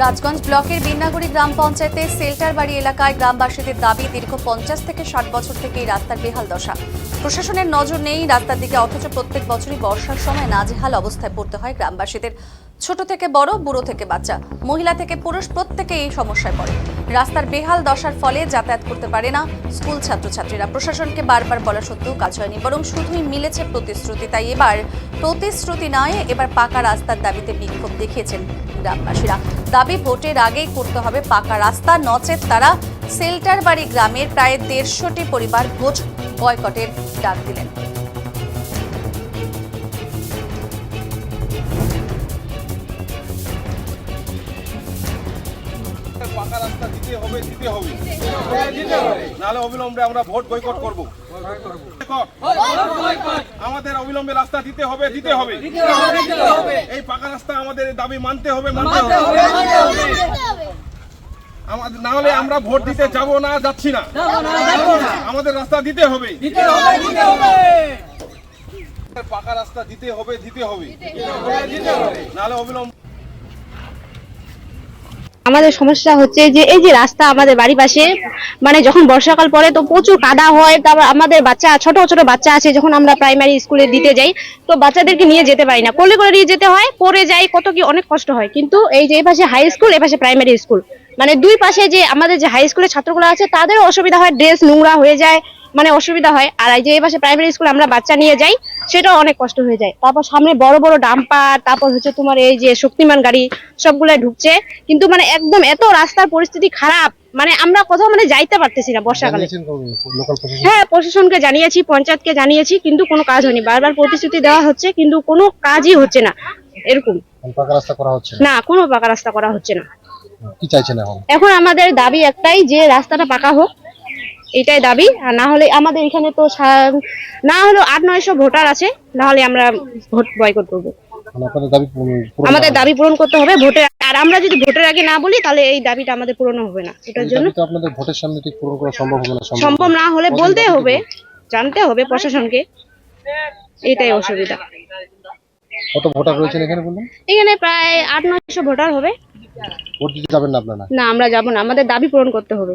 রাজগঞ্জ ব্লকের বিন্নাগুড়ি গ্রাম পঞ্চায়েতে সেল্টার বাড়ি এলাকায় গ্রামবাসীদের দাবি দীর্ঘ 50 থেকে 60 বছর থেকে এই রাস্তার বেহাল দশা। প্রশাসনের নজর নেই রাস্তার দিকে, অথচ প্রত্যেক বছরই বর্ষার সময় নাজেহাল অবস্থায় পড়তে হয় গ্রামবাসীদের। ছোট থেকে বড়, বুড়ো থেকে বাচ্চা, মহিলা থেকে পুরুষ প্রত্যেকে এই সমস্যায় পড়ে। রাস্তার বেহাল দশার ফলে যাতায়াত করতে পারে না স্কুল ছাত্রছাত্রীরা। প্রশাসনকে বারবার বলা সত্ত্বেও কাজ হয়নি, বরং শুধুই মিলেছে প্রতিশ্রুতি। তাই এবার প্রতিশ্রুতি নয়, এবার পাকা রাস্তার দাবিতে বিক্ষোভ দেখিয়েছেন গ্রামবাসীরা। দাবি ভোটের আগেই করতে হবে পাকা রাস্তা, নচেত তারা সেল্টার বাড়ি গ্রামের প্রায় 150টি পরিবার ভোট বয়কটের ডাক দিলেন। পাকা রাস্তা দিতে হবে, নাহলে অবিলম্বে আমরা ভোট বয়কট করব। আমাদের অবিলম্বে রাস্তা দিতে হবে। এই পাকা রাস্তা আমাদের দাবি মানতে হবে। আমাদের না হলে আমরা ভোট দিতে যাব না, যাচ্ছি না। আমাদের রাস্তা দিতে হবে। পাকা রাস্তা দিতে হবে, নাহলে অবিলম্বে। আমাদের সমস্যা হচ্ছে যে এই যে রাস্তা আমাদের বাড়ি পাশে, মানে যখন বর্ষাকাল পড়ে তো প্রচুর কাদা হয়। তারপর আমাদের বাচ্চা, ছোট ছোট বাচ্চা আছে, যখন আমরা প্রাইমারি স্কুলে দিতে যাই তো বাচ্চাদেরকে নিয়ে যেতে পারি না, কোলে করে নিয়ে যেতে হয়, পড়ে যাই, কত কি অনেক কষ্ট হয়। কিন্তু এই যে এই পাশে হাই স্কুল, এই পাশে প্রাইমারি স্কুল, মানে দুই পাশে যে আমাদের যে হাই স্কুলের ছাত্রগুলো আছে তাদেরও অসুবিধা হয়, ড্রেস নোংরা হয়ে যায়, মানে অসুবিধা হয়। আর এই যে এই পাশে প্রাইমারি স্কুল আমরা বাচ্চা নিয়ে যাই, সেটাও অনেক কষ্ট হয়ে যায়। তারপর সামনে বড় বড় ডাম্পার, তারপর হচ্ছে তোমার এই যে শক্তিমান গাড়ি সবগুলাই ঢুকছে। কিন্তু মানে একদম এত রাস্তার পরিস্থিতি খারাপ, মানে আমরা কোথাও মানে যাইতে পারতেছি না বর্ষাকালে। হ্যাঁ, প্রশাসনকে জানিয়েছি, পঞ্চায়েতকে জানিয়েছি, কিন্তু কোনো কাজ হয়নি। বারবার প্রতিশ্রুতি দেওয়া হচ্ছে কিন্তু কোনো কাজই হচ্ছে না। এরকম পাকা রাস্তা করা হচ্ছে না, কোনো পাকা রাস্তা করা হচ্ছে না। কি চাইছেন এখন আমাদের দাবি একটাই, যে রাস্তাটা পাকা হোক, এটাই দাবি। আর না হলে আমাদের এখানে তো না হলো 800-900 ভোটার আছে, না হলে আমরা ভোট বয়কট করবো। আমাদের দাবি পূরণ করতে হবে ভোটের, আর আমরা যদি ভোটের আগে না বলি তাহলে এই দাবিটা আমাদের পূরণ হবে না। এটার জন্য আপনাদের ভোটের সামনে ঠিক পূরণ করা সম্ভব হবে না। সম্ভব না হলে বলতে হবে, জানতে হবে প্রশাসনকে, এটাই অসুবিধা। কত ভোটার রয়েছেন এখানে বললেন? এখানে প্রায় 800-900 ভোটার হবে। ভোট দিতে যাবেন না আপনারা? না, আমরা যাব না, আমাদের দাবি পূরণ করতে হবে,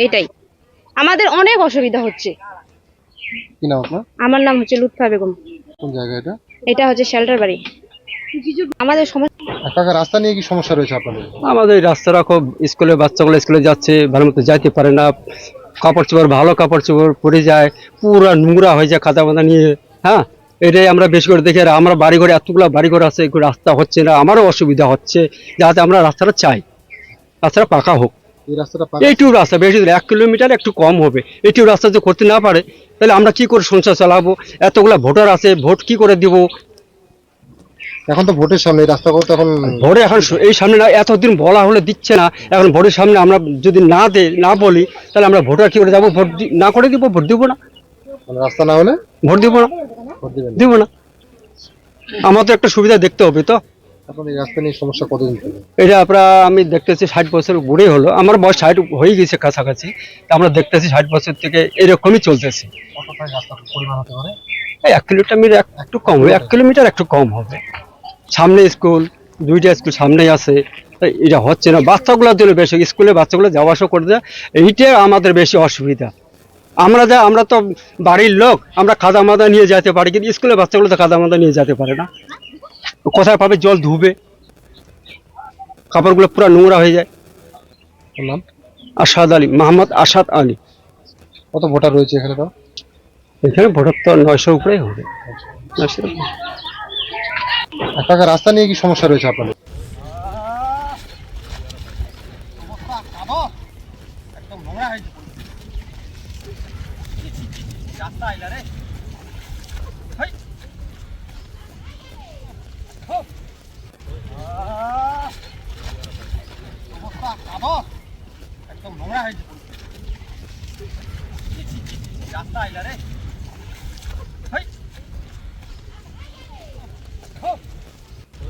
এটাই। আমাদের অনেক অসুবিধা হচ্ছে। কি নাম আপনার? আমার নাম হচ্ছে লুৎফা বেগম। কোন জায়গা এটা? এটা হচ্ছে শেল্টার বাড়ি। আমাদের সমস্যা, পাকা রাস্তা নিয়ে কি সমস্যা রয়েছে আপনাদের? আমাদের রাস্তাটা খুব, স্কুলে বাচ্চাগুলো স্কুলে যাচ্ছে, ভালো মতো যাইতে পারে না, কাপড় চোপড় ভালো কাপড় চোপড় পরে যায়, পুরো নোংরা হয়ে যায় কাদা মাদা নিয়ে। হ্যাঁ, এটাই আমরা বেশি করে দেখি। আর আমরা বাড়িঘরে, এতগুলো বাড়িঘর আছে, রাস্তা হচ্ছে না, আমারও অসুবিধা হচ্ছে, যাতে আমরা রাস্তাটা চাই, রাস্তাটা পাকা হোক। এইটুকু রাস্তা বেশি 1 কিলোমিটার একটু কম হবে, এইটুকু রাস্তা যদি করতে না পারে তাহলে আমরা কি করে সংসার চালাবো? এতগুলা ভোটার আছে, ভোট কি করে দিব? এখন তো ভোটের সামনে রাস্তা করতে, এখন ভোটে এখন এই সামনে না, এতদিন বলা হলে দিচ্ছে না, এখন ভোটের সামনে আমরা যদি না বলি তাহলে আমরা ভোটার কি করে যাবো? ভোট না করে দিব, ভোট দিব না। রাস্তা না হলে ভোট দিব না, দিব না। আমাদের একটা সুবিধা দেখতে হবে তো। এখন এই রাস্তা নিয়ে সমস্যা কতদিন থেকে? এটা আমি দেখতেছি 60 বছর বুড়ে হলো, আমার বয়স 60 হয়ে গেছে কাছাকাছি। আমরা দেখতেছি 60 বছর থেকে এরকমই চলতেছে। কতটাই রাস্তা পরিমাণ হতে পারে? 1 কিলোমিটার একটু কম হবে, 1 কিলোমিটার একটু কম হবে। সামনে স্কুল, 2টা স্কুল সামনেই আছে, এটা হচ্ছে না। বাচ্চাগুলোর জন্য বেশি, স্কুলে বাচ্চাগুলো যাওয়া আসা করে দেয়, এইটাই আমাদের বেশি অসুবিধা। আমরা তো বাড়ির লোক, আমরা কাদা মাদা নিয়ে যেতে পারি, কিন্তু স্কুলে বাচ্চাগুলো তো কাদা মাদা নিয়ে যেতে পারে না। কোথায় পাবে জল ধুবে? কাপড়গুলো পুরো নোংরা হয়ে যায়। নাম? আসাদ আলী, মোহাম্মদ আসাদ আলী। কত ভোটার রয়েছে এখানে? তো এখানে ভোটার তো 900 উপরেই হবে। পাকা রাস্তা নিয়ে কি সমস্যা রয়েছে আপনাদের? রাস্তা